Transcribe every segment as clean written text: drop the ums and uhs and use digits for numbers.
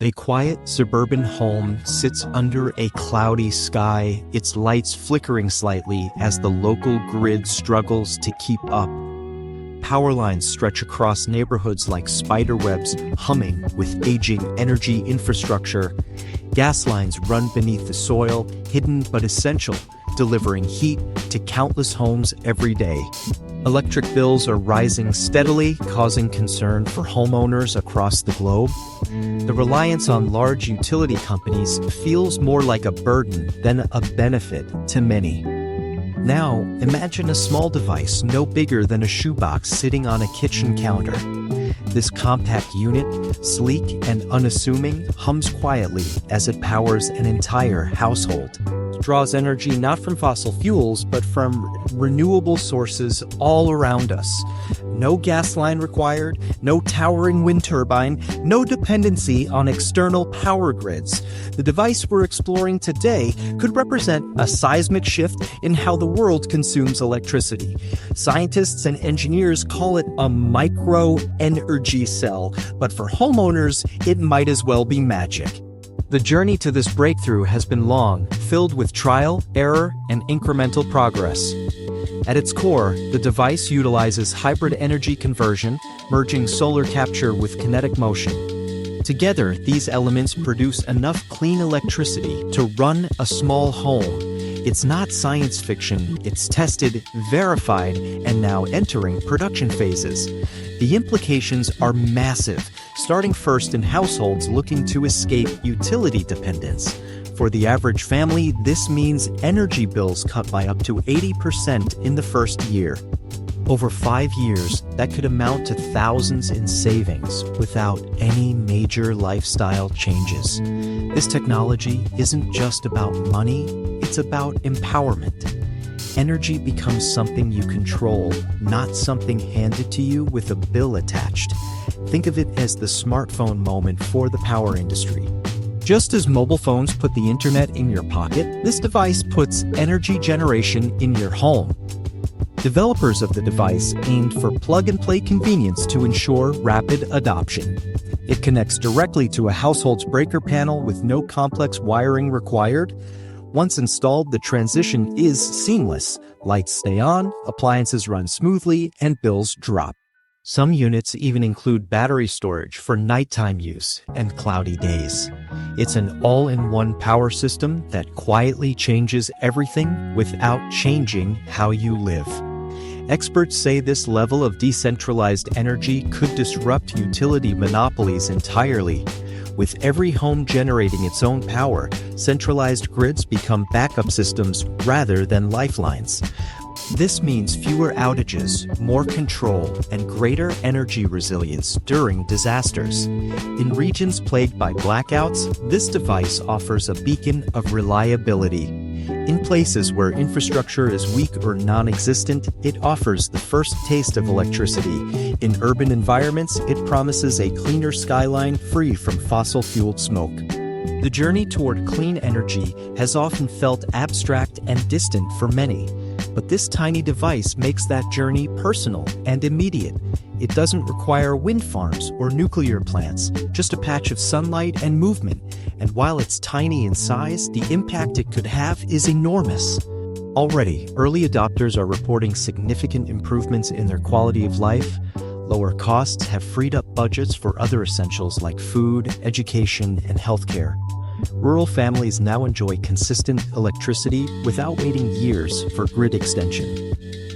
A quiet suburban home sits under a cloudy sky, its lights flickering slightly as the local grid struggles to keep up. Power lines stretch across neighborhoods like spiderwebs, humming with aging energy infrastructure. Gas lines run beneath the soil, hidden but essential, delivering heat to countless homes every day. Electric bills are rising steadily, causing concern for homeowners across the globe. The reliance on large utility companies feels more like a burden than a benefit to many. Now, imagine a small device no bigger than a shoebox sitting on a kitchen counter. This compact unit, sleek and unassuming, hums quietly as it powers an entire household. It draws energy not from fossil fuels, but from renewable sources all around us. No gas line required, no towering wind turbine, no dependency on external power grids. The device we're exploring today could represent a seismic shift in how the world consumes electricity. Scientists and engineers call it a micro-energy cell, but for homeowners, it might as well be magic. The journey to this breakthrough has been long, filled with trial, error, and incremental progress. At its core, the device utilizes hybrid energy conversion, merging solar capture with kinetic motion. Together, these elements produce enough clean electricity to run a small home. It's not science fiction, it's tested, verified, and now entering production phases. The implications are massive, starting first in households looking to escape utility dependence. For the average family, this means energy bills cut by up to 80% in the first year. Over 5 years, that could amount to thousands in savings without any major lifestyle changes. This technology isn't just about money, it's about empowerment. Energy becomes something you control, not something handed to you with a bill attached. Think of it as the smartphone moment for the power industry. Just as mobile phones put the internet in your pocket, this device puts energy generation in your home. Developers of the device aimed for plug-and-play convenience to ensure rapid adoption. It connects directly to a household's breaker panel with no complex wiring required. Once installed, the transition is seamless. Lights stay on, appliances run smoothly, and bills drop. Some units even include battery storage for nighttime use and cloudy days. It's an all-in-one power system that quietly changes everything without changing how you live. Experts say this level of decentralized energy could disrupt utility monopolies entirely. With every home generating its own power, centralized grids become backup systems rather than lifelines. This means fewer outages, more control, and greater energy resilience during disasters. In regions plagued by blackouts, this device offers a beacon of reliability. In places where infrastructure is weak or non-existent, it offers the first taste of electricity. In urban environments, it promises a cleaner skyline free from fossil-fueled smoke. The journey toward clean energy has often felt abstract and distant for many. But this tiny device makes that journey personal and immediate. It doesn't require wind farms or nuclear plants, just a patch of sunlight and movement. And while it's tiny in size, the impact it could have is enormous. Already, early adopters are reporting significant improvements in their quality of life. Lower costs have freed up budgets for other essentials like food, education, and healthcare. Rural families now enjoy consistent electricity without waiting years for grid extension.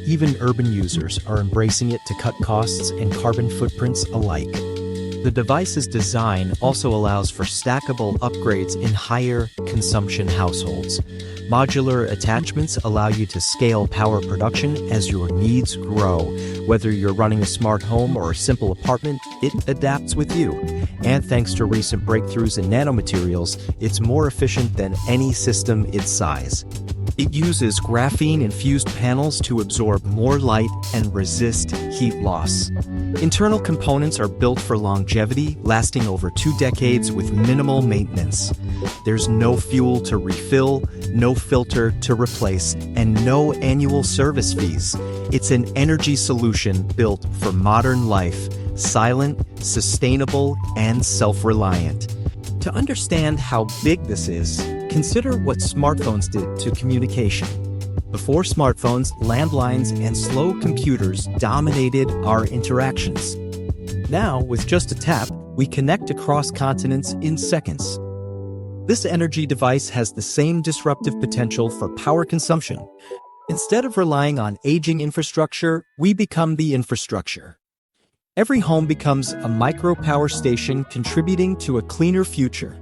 Even urban users are embracing it to cut costs and carbon footprints alike. The device's design also allows for stackable upgrades in higher consumption households. Modular attachments allow you to scale power production as your needs grow. Whether you're running a smart home or a simple apartment, it adapts with you. And thanks to recent breakthroughs in nanomaterials, it's more efficient than any system its size. It uses graphene-infused panels to absorb more light and resist heat loss. Internal components are built for longevity, lasting over 2 decades with minimal maintenance. There's no fuel to refill, no filter to replace, and no annual service fees. It's an energy solution built for modern life, silent, sustainable, and self-reliant. To understand how big this is, consider what smartphones did to communication. Before smartphones, landlines and slow computers dominated our interactions. Now, with just a tap, we connect across continents in seconds. This energy device has the same disruptive potential for power consumption. Instead of relying on aging infrastructure, we become the infrastructure. Every home becomes a micro-power station contributing to a cleaner future.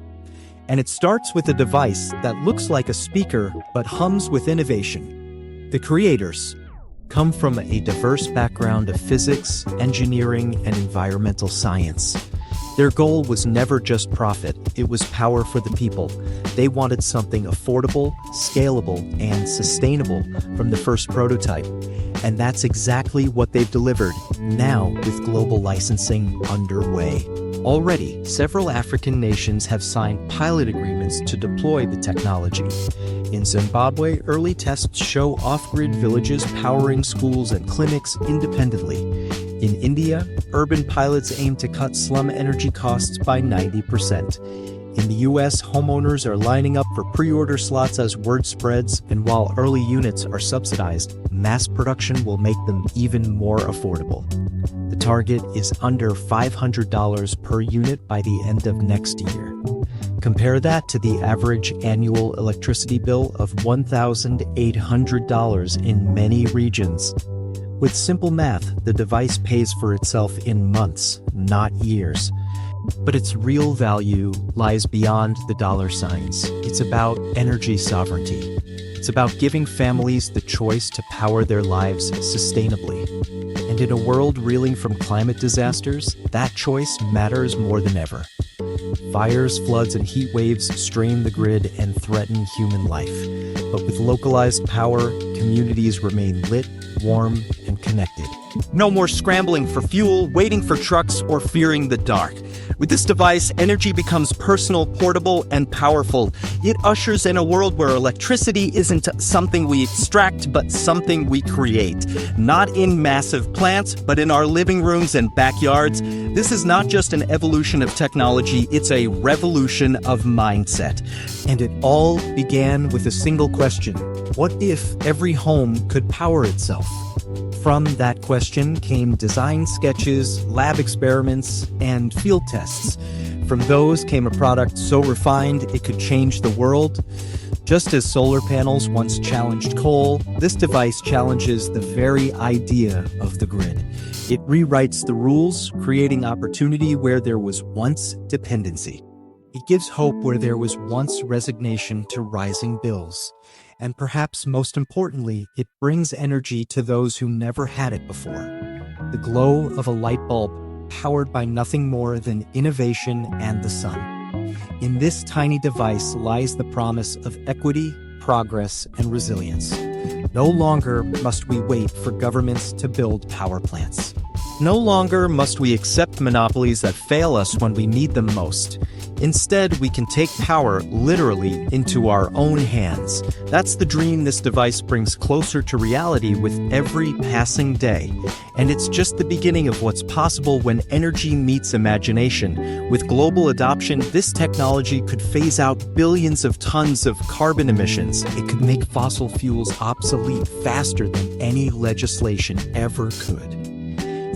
And it starts with a device that looks like a speaker but hums with innovation. The creators come from a diverse background of physics, engineering, and environmental science. Their goal was never just profit, it was power for the people. They wanted something affordable, scalable, and sustainable from the first prototype. And that's exactly what they've delivered, now with global licensing underway. Already, several African nations have signed pilot agreements to deploy the technology. In Zimbabwe, early tests show off-grid villages powering schools and clinics independently. In India, urban pilots aim to cut slum energy costs by 90%. In the US, homeowners are lining up for pre-order slots as word spreads, and while early units are subsidized, mass production will make them even more affordable. The target is under $500 per unit by the end of next year. Compare that to the average annual electricity bill of $1,800 in many regions. With simple math, the device pays for itself in months, not years. But its real value lies beyond the dollar signs. It's about energy sovereignty. It's about giving families the choice to power their lives sustainably. And in a world reeling from climate disasters, that choice matters more than ever. Fires, floods, and heat waves strain the grid and threaten human life. But with localized power, communities remain lit, warm, and connected. No more scrambling for fuel, waiting for trucks, or fearing the dark. With this device, energy becomes personal, portable, and powerful. It ushers in a world where electricity isn't something we extract, but something we create. Not in massive plants, but in our living rooms and backyards. This is not just an evolution of technology, it's a revolution of mindset. And it all began with a single question. What if every home could power itself? From that question came design sketches, lab experiments, and field tests. From those came a product so refined it could change the world. Just as solar panels once challenged coal, this device challenges the very idea of the grid. It rewrites the rules, creating opportunity where there was once dependency. It gives hope where there was once resignation to rising bills. And perhaps most importantly, it brings energy to those who never had it before. The glow of a light bulb powered by nothing more than innovation and the sun. In this tiny device lies the promise of equity, progress, and resilience. No longer must we wait for governments to build power plants. No longer must we accept monopolies that fail us when we need them most. Instead, we can take power literally into our own hands. That's the dream this device brings closer to reality with every passing day. And it's just the beginning of what's possible when energy meets imagination. With global adoption, this technology could phase out billions of tons of carbon emissions. It could make fossil fuels obsolete faster than any legislation ever could.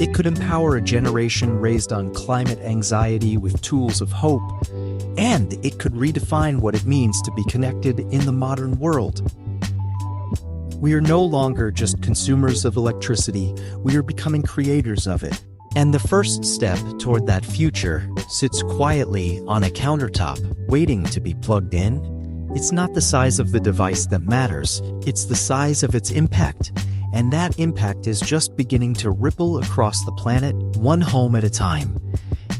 It could empower a generation raised on climate anxiety with tools of hope, and it could redefine what it means to be connected in the modern world. We are no longer just consumers of electricity, we are becoming creators of it. And the first step toward that future sits quietly on a countertop, waiting to be plugged in. It's not the size of the device that matters, it's the size of its impact. And that impact is just beginning to ripple across the planet, one home at a time.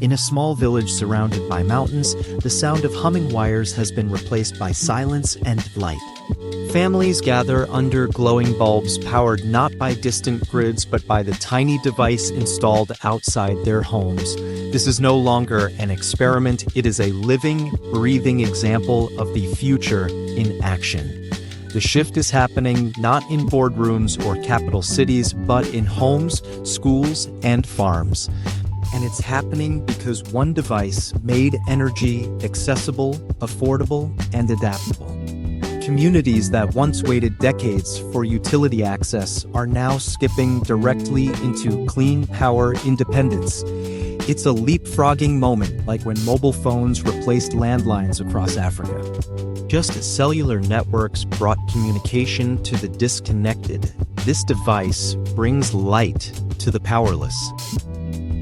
In a small village surrounded by mountains, the sound of humming wires has been replaced by silence and light. Families gather under glowing bulbs powered not by distant grids but by the tiny device installed outside their homes. This is no longer an experiment, it is a living, breathing example of the future in action. The shift is happening not in boardrooms or capital cities, but in homes, schools, and farms. And it's happening because one device made energy accessible, affordable, and adaptable. Communities that once waited decades for utility access are now skipping directly into clean power independence. It's a leapfrogging moment, like when mobile phones replaced landlines across Africa. Just as cellular networks brought communication to the disconnected, this device brings light to the powerless.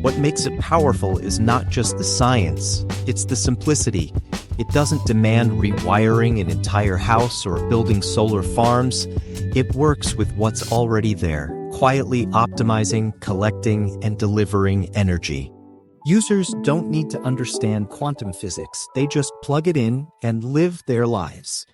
What makes it powerful is not just the science, it's the simplicity. It doesn't demand rewiring an entire house or building solar farms. It works with what's already there, quietly optimizing, collecting, and delivering energy. Users don't need to understand quantum physics, they just plug it in and live their lives.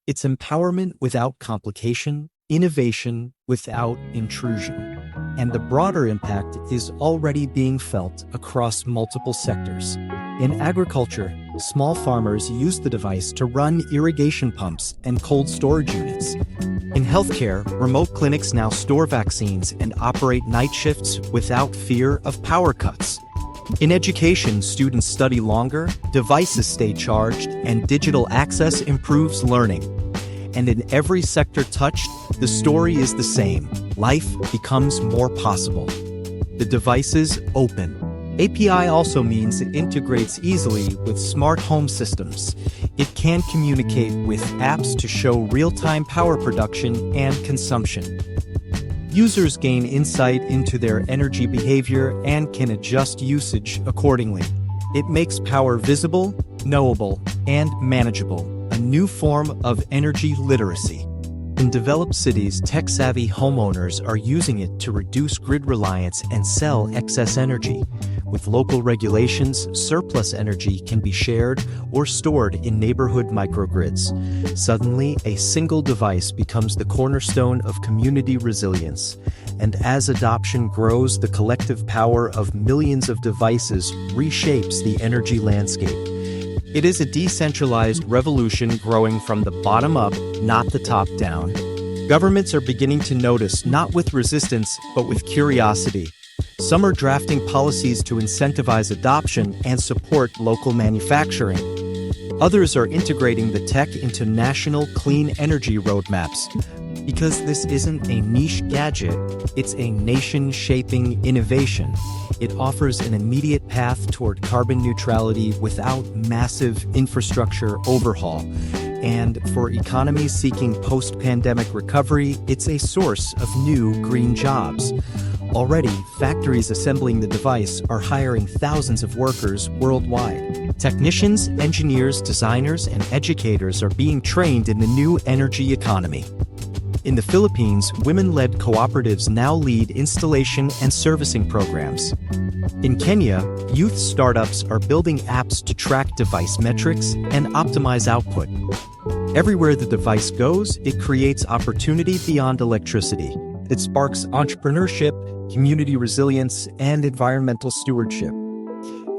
It's empowerment without complication, innovation without intrusion. And the broader impact is already being felt across multiple sectors. In agriculture, small farmers use the device to run irrigation pumps and cold storage units. In healthcare, remote clinics now store vaccines and operate night shifts without fear of power cuts. In education, students study longer, devices stay charged, and digital access improves learning. And in every sector touched, the story is the same. Life becomes more possible. The devices open. API also means it integrates easily with smart home systems. It can communicate with apps to show real-time power production and consumption. Users gain insight into their energy behavior and can adjust usage accordingly. It makes power visible, knowable, and manageable, a new form of energy literacy. In developed cities, tech-savvy homeowners are using it to reduce grid reliance and sell excess energy. With local regulations, surplus energy can be shared or stored in neighborhood microgrids. Suddenly, a single device becomes the cornerstone of community resilience. And as adoption grows, the collective power of millions of devices reshapes the energy landscape. It is a decentralized revolution growing from the bottom up, not the top down. Governments are beginning to notice, not with resistance, but with curiosity. Some are drafting policies to incentivize adoption and support local manufacturing. Others are integrating the tech into national clean energy roadmaps. Because this isn't a niche gadget, it's a nation-shaping innovation. It offers an immediate path toward carbon neutrality without massive infrastructure overhaul. And for economies seeking post-pandemic recovery, it's a source of new green jobs. Already, factories assembling the device are hiring thousands of workers worldwide. Technicians, engineers, designers, and educators are being trained in the new energy economy. In the Philippines, women-led cooperatives now lead installation and servicing programs. In Kenya, youth startups are building apps to track device metrics and optimize output. Everywhere the device goes, it creates opportunity beyond electricity. It sparks entrepreneurship, community resilience, and environmental stewardship.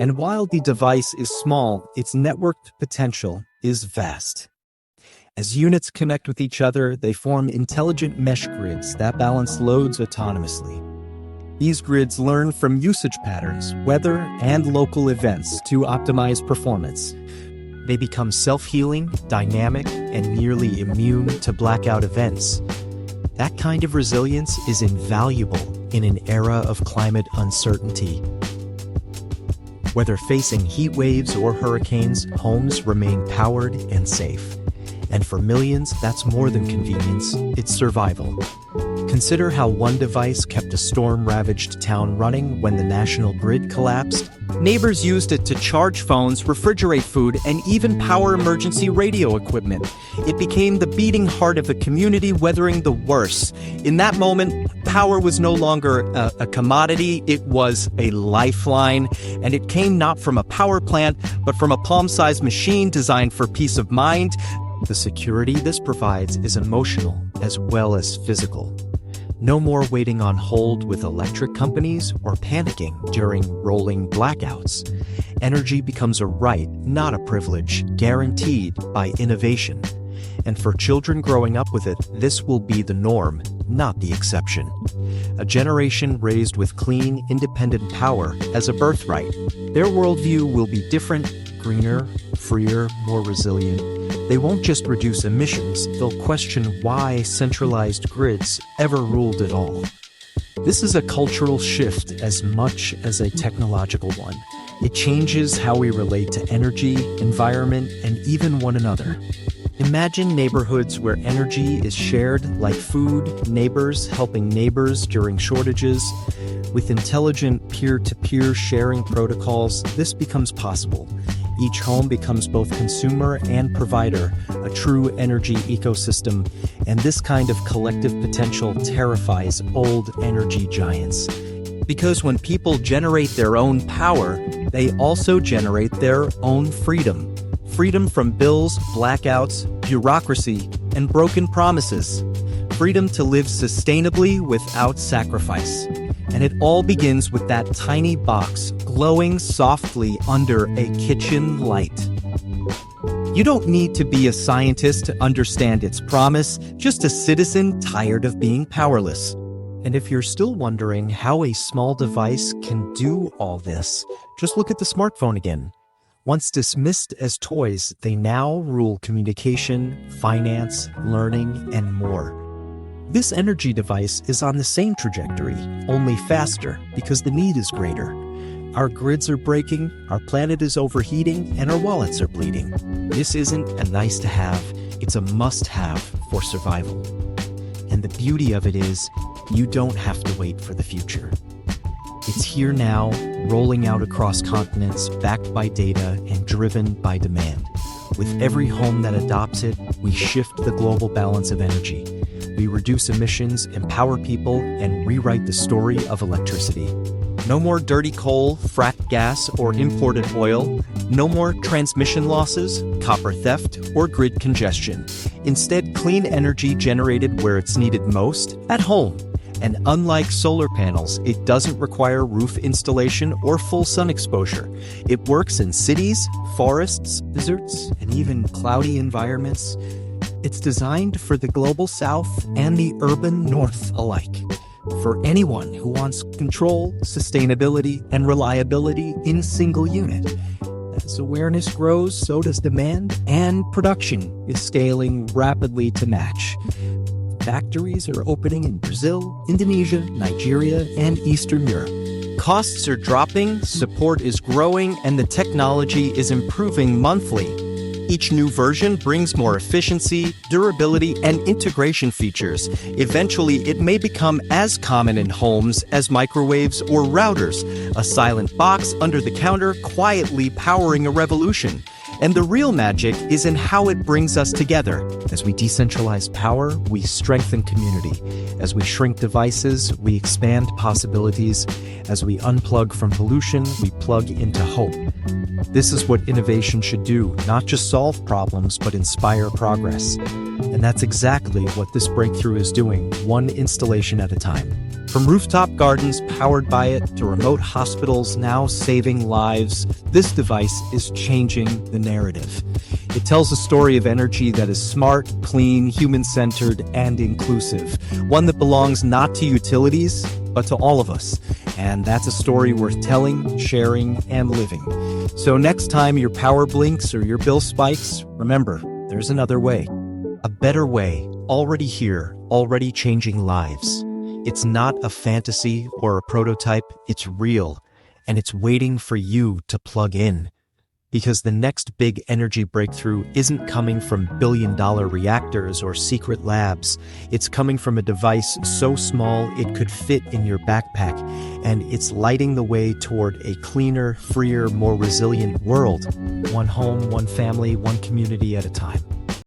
And while the device is small, its networked potential is vast. As units connect with each other, they form intelligent mesh grids that balance loads autonomously. These grids learn from usage patterns, weather, and local events to optimize performance. They become self-healing, dynamic, and nearly immune to blackout events. That kind of resilience is invaluable in an era of climate uncertainty. Whether facing heat waves or hurricanes, homes remain powered and safe. And for millions, that's more than convenience, it's survival. Consider how one device kept a storm-ravaged town running when the national grid collapsed. Neighbors used it to charge phones, refrigerate food, and even power emergency radio equipment. It became the beating heart of the community weathering the worst. In that moment, power was no longer a commodity, it was a lifeline. And it came not from a power plant, but from a palm-sized machine designed for peace of mind. The security this provides is emotional as well as physical. No more waiting on hold with electric companies or panicking during rolling blackouts. Energy becomes a right, not a privilege, guaranteed by innovation. And for children growing up with it, this will be the norm, not the exception. A generation raised with clean, independent power as a birthright. Their worldview will be different, greener, freer, more resilient. They won't just reduce emissions, they'll question why centralized grids ever ruled it all. This is a cultural shift as much as a technological one. It changes how we relate to energy, environment, and even one another. Imagine neighborhoods where energy is shared like food, neighbors helping neighbors during shortages. With intelligent peer-to-peer sharing protocols, this becomes possible. Each home becomes both consumer and provider, a true energy ecosystem, and this kind of collective potential terrifies old energy giants. Because when people generate their own power, they also generate their own freedom. Freedom from bills, blackouts, bureaucracy, and broken promises. Freedom to live sustainably without sacrifice. And it all begins with that tiny box glowing softly under a kitchen light. You don't need to be a scientist to understand its promise, just a citizen tired of being powerless. And if you're still wondering how a small device can do all this, just look at the smartphone again. Once dismissed as toys, they now rule communication, finance, learning, and more. This energy device is on the same trajectory, only faster, because the need is greater. Our grids are breaking, our planet is overheating, and our wallets are bleeding. This isn't a nice to have, it's a must-have for survival. And the beauty of it is, you don't have to wait for the future. It's here now, rolling out across continents, backed by data and driven by demand. With every home that adopts it, we shift the global balance of energy. We reduce emissions, empower people, and rewrite the story of electricity. No more dirty coal, fracked gas, or imported oil. No more transmission losses, copper theft, or grid congestion. Instead, clean energy generated where it's needed most, at home. And unlike solar panels, it doesn't require roof installation or full sun exposure. It works in cities, forests, deserts, and even cloudy environments. It's designed for the global south and the urban north alike. For anyone who wants control, sustainability, and reliability in a single unit. As awareness grows, so does demand, and production is scaling rapidly to match. Factories are opening in Brazil, Indonesia, Nigeria, and Eastern Europe. Costs are dropping, support is growing, and the technology is improving monthly. Each new version brings more efficiency, durability, and integration features. Eventually, it may become as common in homes as microwaves or routers, a silent box under the counter quietly powering a revolution. And the real magic is in how it brings us together. As we decentralize power, we strengthen community. As we shrink devices, we expand possibilities. As we unplug from pollution, we plug into hope. This is what innovation should do, not just solve problems, but inspire progress. And that's exactly what this breakthrough is doing, one installation at a time. From rooftop gardens powered by it to remote hospitals now saving lives, this device is changing the narrative. It tells a story of energy that is smart, clean, human-centered, and inclusive. One that belongs not to utilities, but to all of us. And that's a story worth telling, sharing, and living. So next time your power blinks or your bill spikes, remember, there's another way. A better way, already here, already changing lives. It's not a fantasy or a prototype, it's real, and it's waiting for you to plug in. Because the next big energy breakthrough isn't coming from billion-dollar reactors or secret labs. It's coming from a device so small it could fit in your backpack, and it's lighting the way toward a cleaner, freer, more resilient world. One home, one family, one community at a time.